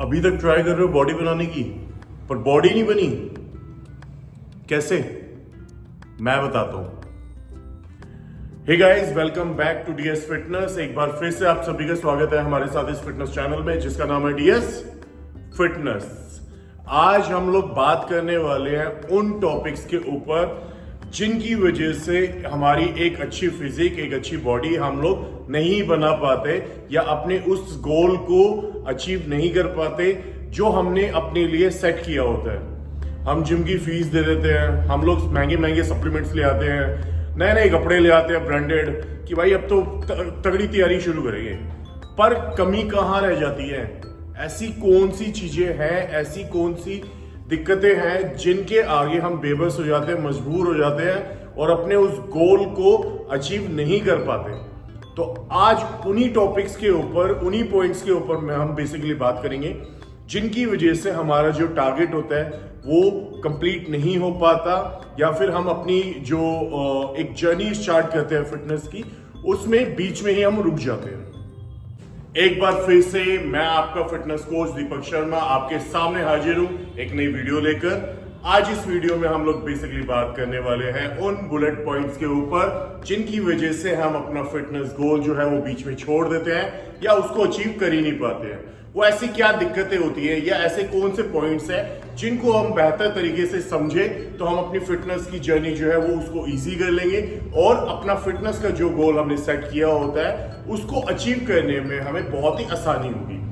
अभी तक ट्राई कर रहे हो बॉडी बनाने की, पर बॉडी नहीं बनी। कैसे? मैं बताता हूं। Hey guys, welcome back to DS fitness. एक बार फिर से आप सभी का स्वागत है हमारे साथ इस फिटनेस चैनल में जिसका नाम है डीएस फिटनेस। आज हम लोग बात करने वाले हैं उन टॉपिक्स के ऊपर जिनकी वजह से हमारी एक अच्छी फिजिक, एक अच्छी बॉडी हम लोग नहीं बना पाते या अपने उस गोल को अचीव नहीं कर पाते जो हमने अपने लिए सेट किया होता है। हम जिम की फीस दे देते हैं, हम लोग महंगे महंगे सप्लीमेंट्स ले आते हैं, नए नए कपड़े ले आते हैं ब्रांडेड कि भाई अब तो तगड़ी तैयारी शुरू करेंगे। पर कमी कहाँ रह जाती है? ऐसी कौन सी चीजें हैं, ऐसी कौन सी दिक्कतें हैं जिनके आगे हम बेबस हो जाते हैं, मजबूर हो जाते हैं और अपने उस गोल को अचीव नहीं कर पाते। तो आज उन्हीं टॉपिक्स के ऊपर, उन्हीं पॉइंट्स के ऊपर में हम बेसिकली बात करेंगे जिनकी वजह से हमारा जो टारगेट होता है वो कंप्लीट नहीं हो पाता या फिर हम अपनी जो एक जर्नी स्टार्ट करते हैं फिटनेस की, उसमें बीच में ही हम रुक जाते हैं। एक बार फिर से मैं आपका फिटनेस कोच दीपक शर्मा आपके सामने हाजिर हूं एक नई वीडियो लेकर। आज इस वीडियो में हम लोग बेसिकली बात करने वाले हैं उन बुलेट पॉइंट्स के ऊपर जिनकी वजह से हम अपना फिटनेस गोल जो है वो बीच में छोड़ देते हैं या उसको अचीव कर ही नहीं पाते हैं। वो ऐसी क्या दिक्कतें होती है या ऐसे कौन से पॉइंट्स हैं जिनको हम बेहतर तरीके से समझे तो हम अपनी फिटनेस की जर्नी जो है वो उसको इजी कर लेंगे और अपना फिटनेस का जो गोल हमने सेट किया होता है उसको अचीव करने में हमें बहुत ही आसानी होगी।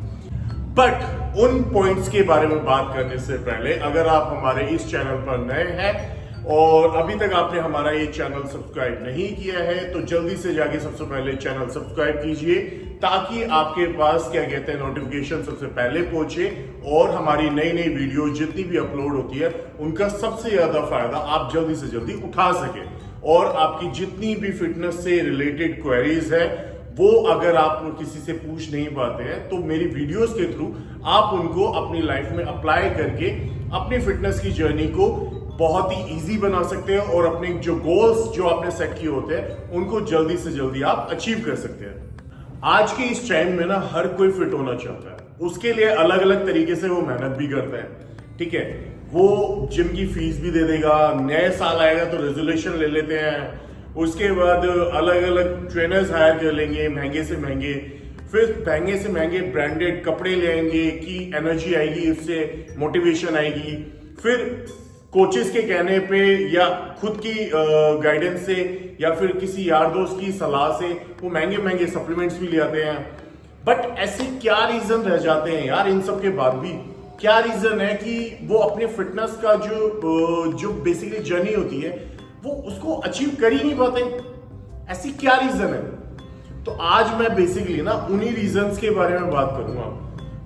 बट उन पॉइंट्स के बारे में बात करने से पहले अगर आप हमारे इस चैनल पर नए हैं और अभी तक आपने हमारा ये चैनल सब्सक्राइब नहीं किया है तो जल्दी से जाके सबसे पहले चैनल सब्सक्राइब कीजिए ताकि आपके पास क्या कहते हैं नोटिफिकेशन सबसे पहले पहुंचे और हमारी नई नई वीडियो जितनी भी अपलोड होती है उनका सबसे ज्यादा फायदा आप जल्दी से जल्दी उठा सके। और आपकी जितनी भी फिटनेस से रिलेटेड क्वेरीज है वो अगर आप किसी से पूछ नहीं पाते हैं तो मेरी वीडियोस के थ्रू आप उनको अपनी लाइफ में अप्लाई करके अपनी फिटनेस की जर्नी को बहुत ही इजी बना सकते हैं और अपने जो गोल्स जो आपने सेट किए होते हैं उनको जल्दी से जल्दी आप अचीव कर सकते हैं। आज के इस टाइम में ना हर कोई फिट होना चाहता है, उसके लिए अलग अलग तरीके से वो मेहनत भी करता है। ठीक है, वो जिम की फीस भी दे देगा, नए साल आएगा तो रेजोल्यूशन ले लेते हैं, उसके बाद अलग अलग ट्रेनर्स हायर कर लेंगे महंगे से महंगे, फिर महंगे से महंगे ब्रांडेड कपड़े ले आएंगे कि एनर्जी आएगी, उससे मोटिवेशन आएगी, फिर कोचेस के कहने पे या खुद की गाइडेंस से या फिर किसी यार दोस्त की सलाह से वो महंगे महंगे सप्लीमेंट्स भी ले आते हैं। बट ऐसे क्या रीजन रह जाते हैं यार? इन सब के बाद भी क्या रीजन है कि वो अपने फिटनेस का जो बेसिकली जर्नी होती है वो उसको अचीव कर ही नहीं पाते? ऐसी क्या रीजन है? तो आज मैं बेसिकली ना उन्हीं रीजंस के बारे में बात करूंगा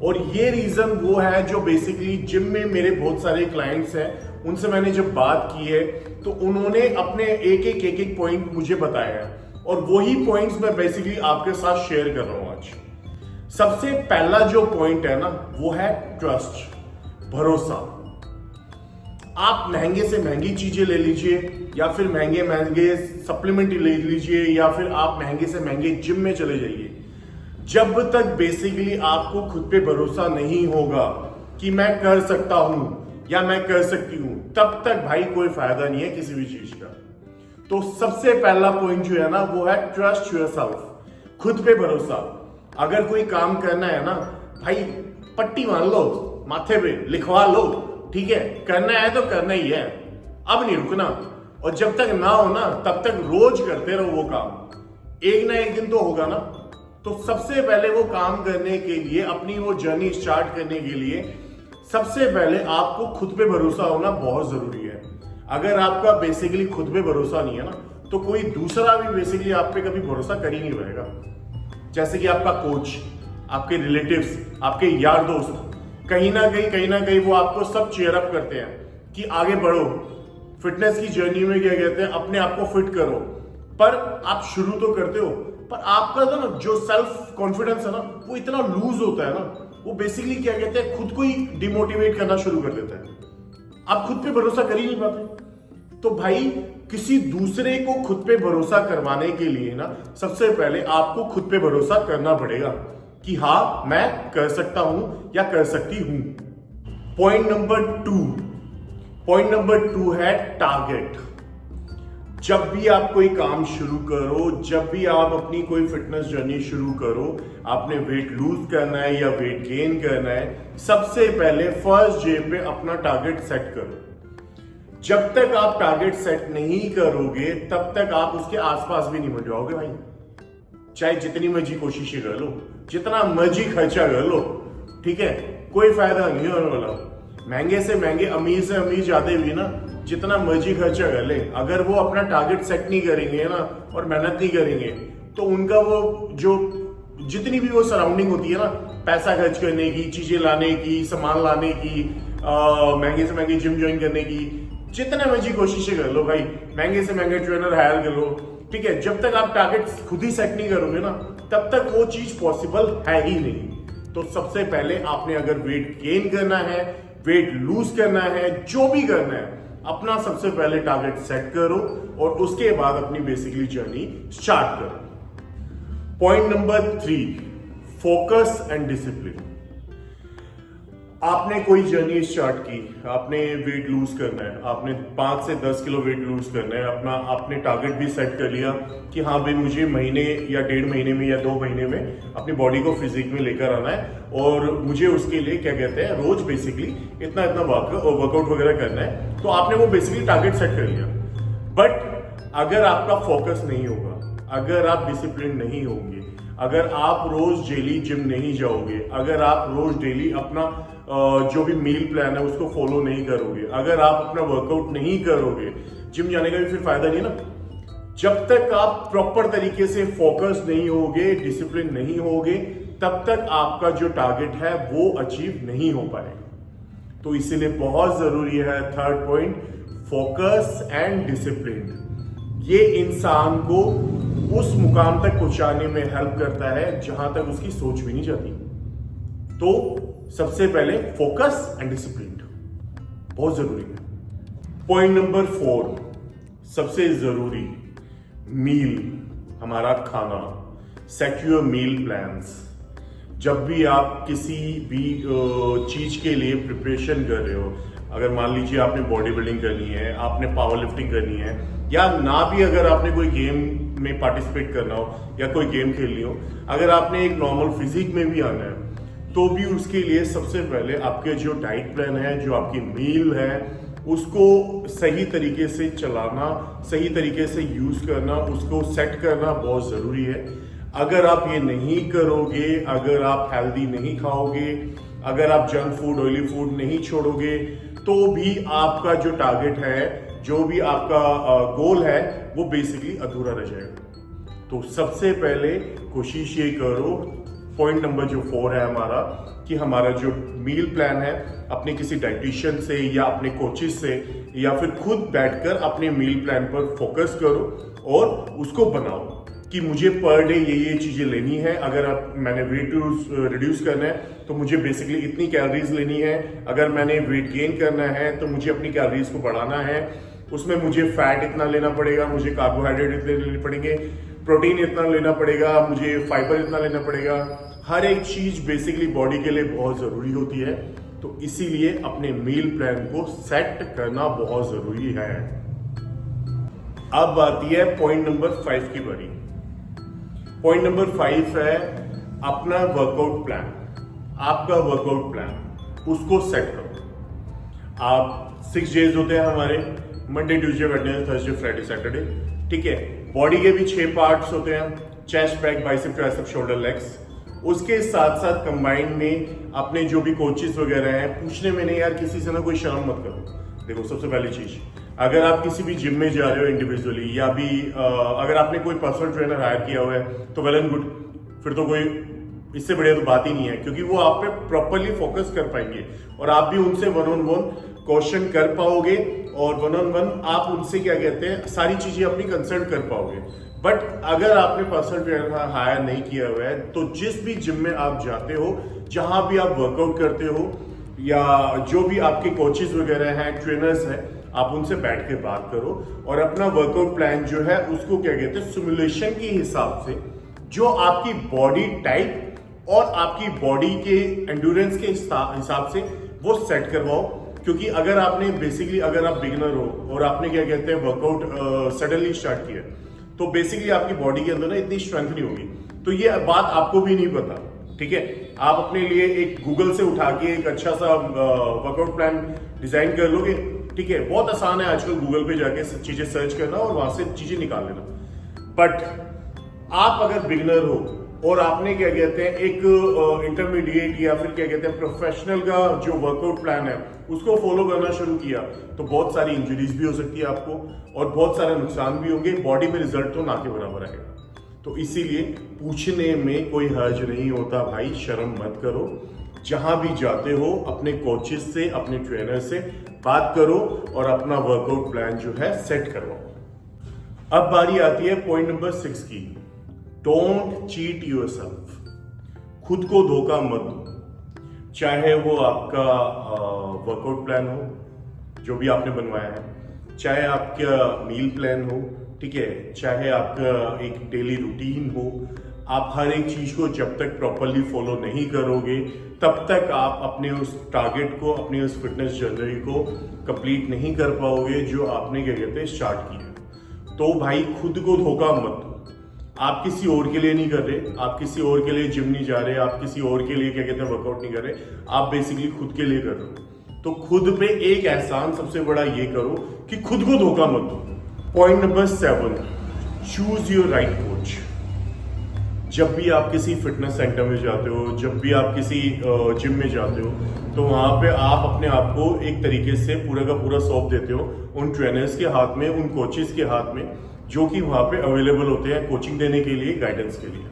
और ये रीजन वो है जो बेसिकली जिम में मेरे बहुत सारे क्लाइंट्स हैं, उनसे मैंने जब बात की है तो उन्होंने अपने एक पॉइंट मुझे बताया है और वही पॉइंट्स मैं बेसिकली आपके साथ शेयर कर रहा हूं आज। सबसे पहला जो पॉइंट है ना वो है ट्रस्ट, भरोसा। आप महंगे से महंगी चीजें ले लीजिए या फिर महंगे महंगे सप्लीमेंट ले लीजिए या फिर आप महंगे से महंगे जिम में चले जाइए, जब तक बेसिकली आपको खुद पे भरोसा नहीं होगा कि मैं कर सकता हूं या मैं कर सकती हूं, तब तक भाई कोई फायदा नहीं है किसी भी चीज का। तो सबसे पहला पॉइंट जो है ना वो है ट्रस्ट योरसेल्फ, खुद पे भरोसा। अगर कोई काम करना है ना भाई, पट्टी मान लो, माथे पे लिखवा लो, ठीक है, करना है तो करना ही है, अब नहीं रुकना। और जब तक ना हो ना तब तक रोज करते रहो वो काम, एक ना एक दिन तो होगा ना। तो सबसे पहले वो काम करने के लिए, अपनी वो जर्नी स्टार्ट करने के लिए सबसे पहले आपको खुद पे भरोसा होना बहुत जरूरी है। अगर आपका बेसिकली खुद पे भरोसा नहीं है ना तो कोई दूसरा भी बेसिकली आप पे कभी भरोसा कर ही नहीं पाएगा। जैसे कि आपका कोच, आपके रिलेटिव्स, आपके यार दोस्त, कहीं ना कहीं वो आपको सब चेयर अप करते हैं कि आगे बढ़ो, फिटनेस की जर्नी में क्या कहते हैं अपने आप को फिट करो। पर आप शुरू तो करते हो पर आपका ना जो सेल्फ कॉन्फिडेंस है ना वो इतना लूज होता है ना, वो बेसिकली क्या कहते हैं खुद को ही डिमोटिवेट करना शुरू कर देता है। आप खुद पे भरोसा कर ही नहीं पाते। तो भाई किसी दूसरे को खुद पे भरोसा करवाने के लिए ना सबसे पहले आपको खुद पे भरोसा करना पड़ेगा कि हाँ मैं कर सकता हूं या कर सकती हूं। पॉइंट नंबर टू है टारगेट। जब भी आप कोई काम शुरू करो, जब भी आप अपनी कोई फिटनेस जर्नी शुरू करो, आपने वेट लूज करना है या वेट गेन करना है, सबसे पहले फर्स्ट डे पे अपना टारगेट सेट करो। जब तक आप टारगेट सेट नहीं करोगे तब तक आप उसके आसपास भी नहीं बढ़ जाओगे भाई। चाहे जितनी मर्जी कोशिशें कर लो, जितना मर्जी खर्चा कर लो, ठीक है, कोई फायदा नहीं होने वाला। महंगे से महंगे, अमीर से अमीर जाते भी ना, जितना मर्जी खर्चा कर ले, अगर वो अपना टारगेट सेट नहीं करेंगे ना और मेहनत नहीं करेंगे तो उनका वो जो जितनी भी वो सराउंडिंग होती है ना, पैसा खर्च करने की, चीजें लाने की, सामान लाने की, महंगे से महंगे जिम ज्वाइन करने की, जितने मर्जी कोशिशें कर लो भाई, महंगे से महंगे ट्रेनर हायर कर लो, ठीक है, जब तक आप टारगेट खुद ही सेट नहीं करोगे ना तब तक वो चीज पॉसिबल है ही नहीं। तो सबसे पहले आपने अगर वेट गेन करना है, वेट लूज करना है, जो भी करना है, अपना सबसे पहले टारगेट सेट करो और उसके बाद अपनी बेसिकली जर्नी स्टार्ट करो। Point number 3, focus and discipline. आपने कोई जर्नी स्टार्ट की, आपने वेट लूज करना है, आपने 5 से 10 किलो वेट लूज करना है, अपना आपने टारगेट भी सेट कर लिया कि हाँ भाई मुझे महीने या 1.5 महीने में या 2 महीने में अपनी बॉडी को फिजिक में लेकर आना है और मुझे उसके लिए क्या कहते हैं रोज बेसिकली इतना इतना वर्कआउट वगैरह करना है। तो आपने वो बेसिकली टारगेट सेट कर लिया। बट अगर आपका फोकस नहीं होगा, अगर आप डिसिप्लिन नहीं होंगे, अगर आप रोज डेली जिम नहीं जाओगे, अगर आप रोज डेली अपना जो भी मील प्लान है उसको फॉलो नहीं करोगे, अगर आप अपना वर्कआउट नहीं करोगे, जिम जाने का भी फिर फायदा नहीं ना। जब तक आप प्रॉपर तरीके से फोकस नहीं होगे, डिसिप्लिन नहीं होगे, तब तक आपका जो टारगेट है वो अचीव नहीं हो पाएगा। तो इसीलिए बहुत जरूरी है third point, focus and discipline. ये इंसान को उस मुकाम तक पहुंचाने में हेल्प करता है जहां तक उसकी सोच भी नहीं जाती। तो सबसे पहले फोकस एंड डिसिप्लिन बहुत जरूरी है। पॉइंट नंबर 4, सबसे जरूरी, मील, हमारा खाना। Set your meal plans. जब भी आप किसी भी चीज के लिए प्रिपरेशन कर रहे हो, अगर मान लीजिए आपने बॉडी बिल्डिंग करनी है, आपने पावर लिफ्टिंग करनी है, या ना भी अगर आपने कोई गेम में पार्टिसिपेट करना हो या कोई गेम खेलनी हो, अगर आपने एक नॉर्मल फिजिक में भी आना है तो भी उसके लिए सबसे पहले आपके जो डाइट प्लान है, जो आपकी मील है, उसको सही तरीके से चलाना, सही तरीके से यूज करना, उसको सेट करना बहुत जरूरी है। अगर आप ये नहीं करोगे, अगर आप हेल्दी नहीं खाओगे, अगर आप जंक फूड, ऑयली फूड नहीं छोड़ोगे, तो भी आपका जो टारगेट है, जो भी आपका गोल है, वो बेसिकली अधूरा रह जाएगा। तो सबसे पहले कोशिश ये करो, पॉइंट नंबर जो 4 है हमारा, कि हमारा जो मील प्लान है अपने किसी डाइटिशियन से या अपने कोचेस से या फिर खुद बैठकर अपने मील प्लान पर फोकस करो और उसको बनाओ कि मुझे पर डे ये चीजें लेनी है। अगर मैंने वेट रिड्यूस करना है तो मुझे बेसिकली इतनी कैलोरीज लेनी है, अगर मैंने वेट गेन करना है तो मुझे अपनी कैलोरीज को बढ़ाना है, उसमें मुझे फैट इतना लेना पड़ेगा, मुझे कार्बोहाइड्रेट इतने लेने पड़ेंगे, प्रोटीन इतना लेना पड़ेगा, मुझे फाइबर इतना लेना पड़ेगा। हर एक चीज बेसिकली बॉडी के लिए बहुत जरूरी होती है। तो इसीलिए अपने मील प्लान को सेट करना बहुत जरूरी है। अब आती है पॉइंट नंबर 5 की बारी। पॉइंट नंबर 5 है अपना वर्कआउट प्लान। आपका वर्कआउट प्लान उसको सेट करो। आप 6 डेज होते हैं हमारे, Monday, Tuesday, Wednesday, Thursday, Friday, Saturday, ठीक है। बॉडी के भी 6 पार्ट्स होते हैं, chest, back, bicep, tricep, shoulder, legs. उसके साथ साथ कंबाइंड में अपने जो भी कोचेस वगैरह हैं, पूछने में नहीं यार, किसी से ना कोई शर्म मत करो। देखो सबसे पहली चीज, अगर आप किसी भी जिम में जा रहे हो इंडिविजुअली, या भी अगर आपने कोई पर्सनल ट्रेनर हायर किया हुआ है तो वेल एंड गुड, फिर तो कोई इससे बढ़िया तो बात ही नहीं है, क्योंकि वो आप पे प्रॉपरली फोकस कर पाएंगे और आप भी उनसे 1-on-1 क्वेश्चन कर पाओगे और 1-on-1 आप उनसे क्या कहते हैं सारी चीजें अपनी कंसल्ट कर पाओगे। बट अगर आपने पर्सनल ट्रेनर हायर नहीं किया हुआ है तो जिस भी जिम में आप जाते हो, जहां भी आप वर्कआउट करते हो, या जो भी आपके कोचेस वगैरह हैं, ट्रेनर्स हैं, आप उनसे बैठ के बात करो और अपना वर्कआउट प्लान जो है उसको क्या कहते हैं सिमुलेशन के हिसाब से, जो आपकी बॉडी टाइप और आपकी बॉडी के एंड्योरेंस के हिसाब से वो सेट करवाओ। क्योंकि अगर आपने बेसिकली अगर आप बिगिनर हो और आपने क्या कहते हैं वर्कआउट सडनली स्टार्ट किया, तो बेसिकली आपकी बॉडी के अंदर ना इतनी स्ट्रेंथ नहीं होगी। तो ये बात आपको भी नहीं पता, ठीक है। आप अपने लिए एक गूगल से उठा के एक अच्छा सा वर्कआउट प्लान डिजाइन कर लोगे, ठीक है। बहुत आसान है आजकल गूगल पे जाके चीजें सर्च करना और वहां से चीजें निकाल लेना। बट आप अगर बिगिनर हो और आपने क्या कहते हैं एक इंटरमीडिएट या फिर क्या कहते हैं प्रोफेशनल का जो वर्कआउट प्लान है उसको फॉलो करना शुरू किया, तो बहुत सारी इंजरीज भी हो सकती है आपको और बहुत सारे नुकसान भी होंगे। बॉडी में रिजल्ट तो ना के बराबर आएगा। तो इसीलिए पूछने में कोई हर्ज नहीं होता भाई, शर्म मत करो। जहां भी जाते हो अपने कोचेस से, अपने ट्रेनर से बात करो और अपना वर्कआउट प्लान जो है सेट करवाओ। अब बारी आती है पॉइंट नंबर 6 की, डोंट चीट योरसेल्फ। खुद को धोखा मत दो। चाहे वो आपका वर्कआउट प्लान हो जो भी आपने बनवाया है, चाहे आपका मील प्लान हो, ठीक है, चाहे आपका एक डेली रूटीन हो, आप हर एक चीज को जब तक प्रॉपरली फॉलो नहीं करोगे तब तक आप अपने उस टारगेट को, अपनी उस फिटनेस जर्नी को कंप्लीट नहीं कर पाओगे जो आपने क्या कहते हैं स्टार्ट किया। तो भाई खुद को धोखा मत दो। आप किसी और के लिए नहीं कर रहे, आप किसी और के लिए जिम नहीं जा रहे, आप किसी और के लिए क्या कहते हैं वर्कआउट नहीं कर रहे, आप बेसिकली खुद के लिए कर रहे हो। तो खुद पे एक एहसान सबसे बड़ा ये करो कि खुद को धोखा मत दो। Point number 7, choose your right coach. जब भी आप किसी फिटनेस सेंटर में जाते हो, जब भी आप किसी जिम में जाते हो, तो वहां पे आप अपने आप को एक तरीके से पूरा का पूरा सौंप देते हो उन ट्रेनर्स के हाथ में, उन कोचेस के हाथ में जो कि वहां पे अवेलेबल होते हैं कोचिंग देने के लिए, गाइडेंस के लिए।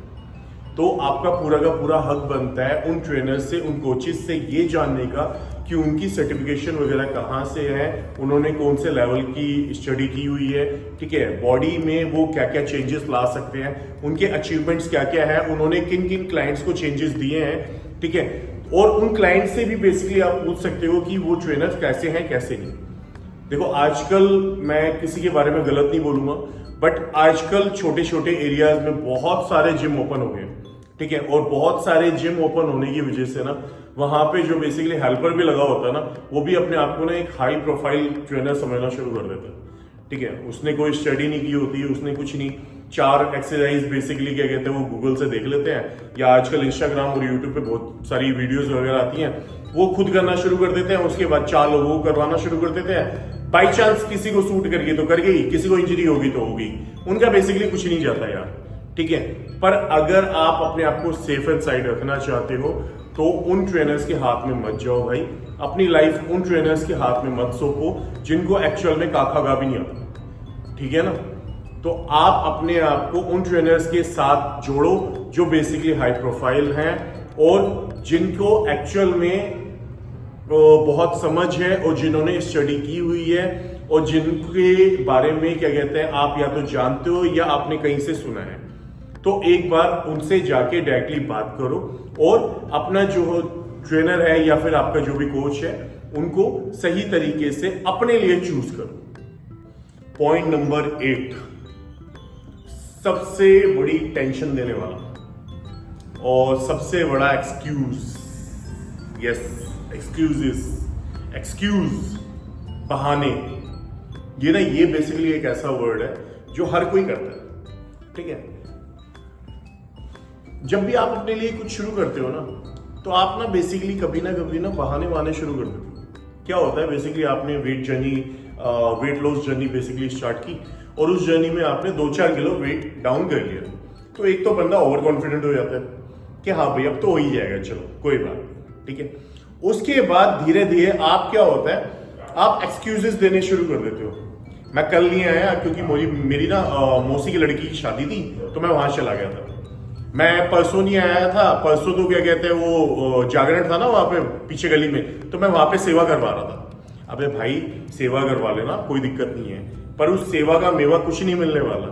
तो आपका पूरा का पूरा हक बनता है उन ट्रेनर्स से, उन कोचेस से ये जानने का कि उनकी सर्टिफिकेशन वगैरह कहाँ से है, उन्होंने कौन से लेवल की स्टडी की हुई है, ठीक है, बॉडी में वो क्या क्या चेंजेस ला सकते हैं, उनके अचीवमेंट्स क्या क्या है, उन्होंने किन किन क्लाइंट्स को चेंजेस दिए हैं, ठीक है। और उन क्लाइंट से भी बेसिकली आप पूछ सकते हो कि वो ट्रेनर्स कैसे हैं कैसे नहीं। देखो आजकल मैं किसी के बारे में गलत नहीं बोलूंगा, बट आजकल छोटे छोटे एरियाज में बहुत सारे जिम ओपन हो गए, ठीक है। और बहुत सारे जिम ओपन होने की वजह से ना वहां पे जो बेसिकली हेल्पर भी लगा होता है ना, वो भी अपने आप को ना एक हाई प्रोफाइल ट्रेनर समझना शुरू कर देता है, ठीक है। उसने कोई स्टडी नहीं की होती है, उसने कुछ नहीं, 4 एक्सरसाइज बेसिकली क्या कहते हैं वो गूगल से देख लेते हैं, या आजकल इंस्टाग्राम और यूट्यूब पे बहुत सारी वीडियोस वगैरह आती हैं, वो खुद करना शुरू कर देते हैं। उसके बाद 4 लोगों को करवाना शुरू कर देते हैं। बाई चांस किसी को सूट कर गई तो कर गई, किसी को इंजरी होगी तो होगी, उनका बेसिकली कुछ नहीं जाता यार, ठीक है। पर अगर आप अपने आप को सेफ एंड साइड रखना चाहते हो तो उन ट्रेनर्स के हाथ में मत जाओ भाई। अपनी लाइफ उन ट्रेनर्स के हाथ में मत सौंपो जिनको एक्चुअल में काखा गा भी नहीं आता, ठीक है ना। तो आप अपने आप को उन ट्रेनर्स के साथ जोड़ो जो बेसिकली हाई प्रोफाइल हैं और जिनको एक्चुअल में बहुत समझ है और जिन्होंने स्टडी की हुई है और जिनके बारे में क्या कहते हैं आप या तो जानते हो या आपने कहीं से सुना है। तो एक बार उनसे जाके डायरेक्टली बात करो और अपना जो ट्रेनर है या फिर आपका जो भी कोच है उनको सही तरीके से अपने लिए चूज करो। पॉइंट नंबर 8, सबसे बड़ी टेंशन देने वाला और सबसे बड़ा एक्सक्यूज, यस एक्सक्यूज, बहाने। ये ना ये बेसिकली एक ऐसा वर्ड है जो हर कोई करता है, ठीक है। जब भी आप अपने लिए कुछ शुरू करते हो ना तो आप ना बेसिकली कभी ना बहाने वाने शुरू कर देते हो। क्या होता है बेसिकली आपने weight loss journey basically start की और उस जर्नी में आपने 2-4 किलो वेट डाउन कर लिया, तो एक तो बंदा ओवर कॉन्फिडेंट हो जाता है कि हाँ भाई अब तो हो ही जाएगा, चलो कोई बात, ठीक है। उसके बाद धीरे धीरे आप क्या होता है आप एक्सक्यूजेस देने शुरू कर देते हो। मैं कल नहीं आया क्योंकि मेरी ना मौसी की लड़की की शादी थी तो मैं वहां चला गया था। मैं परसों नहीं आया था, परसों तो क्या कहते हैं वो जागरण था ना वहां पे पीछे गली में, तो मैं वहां पे सेवा करवा रहा था। अबे भाई सेवा करवा लेना, कोई दिक्कत नहीं है, पर उस सेवा का मेवा कुछ नहीं मिलने वाला।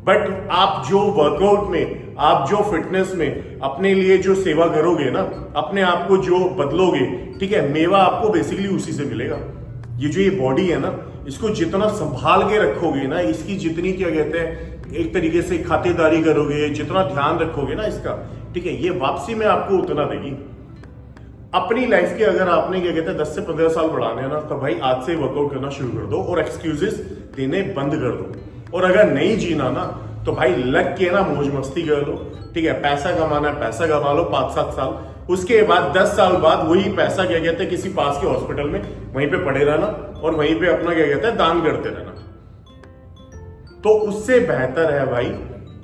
बट आप जो वर्कआउट में, आप जो फिटनेस में अपने लिए जो सेवा करोगे ना, अपने आप को जो बदलोगे, ठीक है, मेवा आपको बेसिकली उसी से मिलेगा। ये जो ये बॉडी है ना, इसको जितना संभाल के रखोगे ना, इसकी जितनी क्या कहते हैं एक तरीके से खातिरदारी करोगे, जितना ध्यान रखोगे ना इसका, ठीक है, ये वापसी में आपको उतना देगी। अपनी लाइफ के अगर आपने क्या कहते हैं 10 से 15 साल बढ़ाने हैं ना, तो भाई आज से वर्कआउट करना शुरू कर दो और एक्सक्यूजेस देने बंद कर दो। और अगर नहीं जीना ना, तो भाई लग के ना मौज मस्ती कर लो, ठीक है। पैसा कमाना है, पैसा कमा लो 5-7 साल, उसके बाद 10 साल बाद वही पैसा क्या कहते हैं किसी पास के हॉस्पिटल में वहीं पे पड़े रहना और वहीं पे अपना क्या कहते हैं दान करते रहना। तो उससे बेहतर है भाई,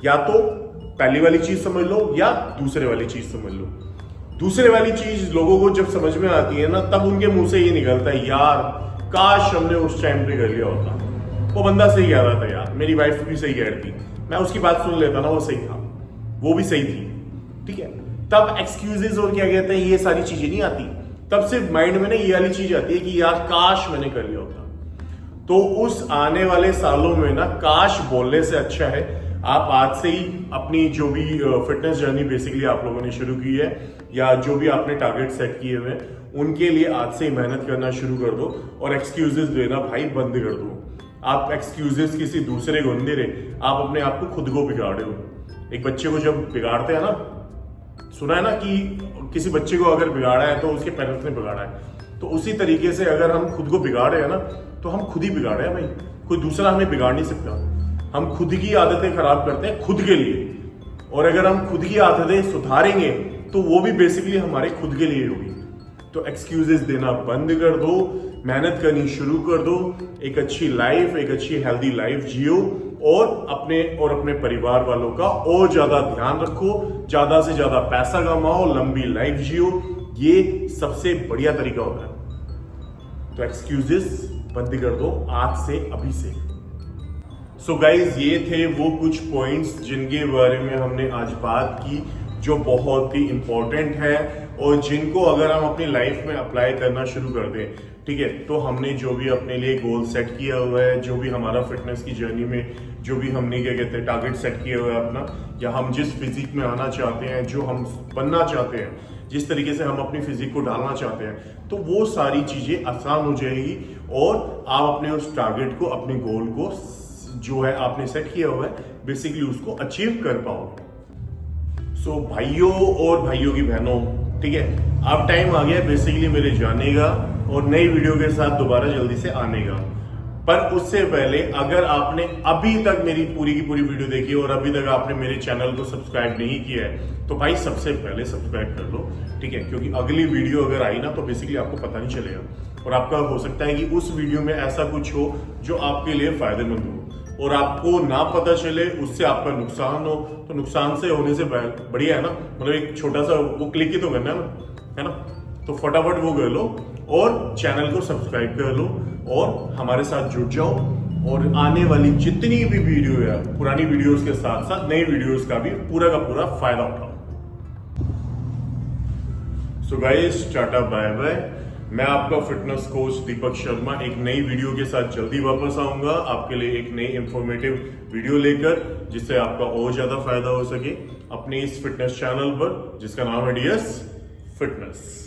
या तो पहली वाली चीज समझ लो या दूसरे वाली चीज समझ लो। दूसरे वाली चीज लोगों को जब समझ में आती है ना, तब उनके मुंह से ये निकलता है, यार काश हमने उस टाइम पे कर लिया होता। वो बंदा सही कह रहा था यार, मेरी वाइफ भी सही कह रही थी, मैं उसकी बात सुन लेता ना, वो सही था, वो भी सही थी, ठीक है। तब एक्सक्यूजेस और क्या कहते हैं ये सारी चीजें नहीं आती, तब सिर्फ माइंड में ना ये वाली चीज आती है कि यार काश मैंने कर लिया होता। तो उस आने वाले सालों में ना काश बोलने से अच्छा है आप आज से ही अपनी जो भी फिटनेस जर्नी बेसिकली आप लोगों ने शुरू की है या जो भी आपने टारगेट सेट किए हुए उनके लिए आज से ही मेहनत करना शुरू कर दो और एक्सक्यूजेस देना भाई बंद कर दो। आप एक्सक्यूजेस किसी दूसरे को नहीं दे रहे, आप अपने आप को खुद को बिगाड़ रहे हो। एक बच्चे को जब बिगाड़ते हैं ना, सुना है ना कि किसी बच्चे को अगर बिगाड़ा है तो उसके पेरेंट्स ने बिगाड़ा है, तो उसी तरीके से अगर हम खुद को बिगाड़ रहे हैं ना, तो हम खुद ही बिगाड़ रहे हैं भाई, कोई दूसरा हमें बिगाड़ नहीं सकता। हम खुद की आदतें खराब करते हैं खुद के लिए, और अगर हम खुद की आदतें सुधारेंगे तो वो भी बेसिकली हमारे खुद के लिए होगी। तो एक्सक्यूजेस देना बंद कर दो, मेहनत करनी शुरू कर दो, एक अच्छी लाइफ, एक अच्छी हेल्दी लाइफ जियो और अपने परिवार वालों का और ज्यादा ध्यान रखो, ज्यादा से ज्यादा पैसा कमाओ, लंबी लाइफ जियो, ये सबसे बढ़िया तरीका होता है। तो एक्सक्यूजेस बंद कर दो आज से, अभी से। सो गाइज, ये थे वो कुछ पॉइंट्स जिनके बारे में हमने आज बात की, जो बहुत ही इंपॉर्टेंट है और जिनको अगर हम अपनी लाइफ में अप्लाई करना शुरू कर दें, ठीक है, तो हमने जो भी अपने लिए गोल सेट किया हुआ है, जो भी हमारा फिटनेस की जर्नी में जो भी हमने क्या कहते हैं टारगेट सेट किया हुआ है अपना, या हम जिस फिजिक में आना चाहते हैं, जो हम बनना चाहते हैं, जिस तरीके से हम अपनी फिजिक को डालना चाहते हैं, तो वो सारी चीजें आसान हो जाएगी और आप अपने उस टारगेट को, अपने गोल को जो है आपने सेट किया हुआ है, बेसिकली उसको अचीव कर पाओगे। सो भाइयों और भाइयों की बहनों, ठीक है, अब टाइम आ गया बेसिकली मेरे जाने का और नई वीडियो के साथ दोबारा जल्दी से आने का। पर उससे पहले अगर आपने अभी तक मेरी पूरी की पूरी वीडियो देखी और अभी तक आपने मेरे चैनल को सब्सक्राइब नहीं किया है, तो भाई सबसे पहले सब्सक्राइब कर लो, ठीक है, क्योंकि अगली वीडियो अगर आई ना तो बेसिकली आपको पता नहीं चलेगा और आपका हो सकता है कि उस वीडियो में ऐसा कुछ हो जो आपके लिए फायदेमंद हो और आपको ना पता चले, उससे आपका नुकसान हो, तो नुकसान से होने से बढ़िया है ना, मतलब एक छोटा सा वो क्लिक ही तो करना है ना, तो फटाफट वो कर लो और चैनल को सब्सक्राइब कर लो और हमारे साथ जुड़ जाओ और आने वाली जितनी भी वीडियो है, पुरानी वीडियोस के साथ साथ नई वीडियोस का भी पूरा का पूरा फायदा उठाओ। So guys, tata bye bye. मैं आपका फिटनेस कोच दीपक शर्मा एक नई वीडियो के साथ जल्दी वापस आऊंगा आपके लिए, एक नई इंफॉर्मेटिव वीडियो लेकर, जिससे आपका और ज्यादा फायदा हो सके अपने इस फिटनेस चैनल पर, जिसका नाम है डीएस फिटनेस।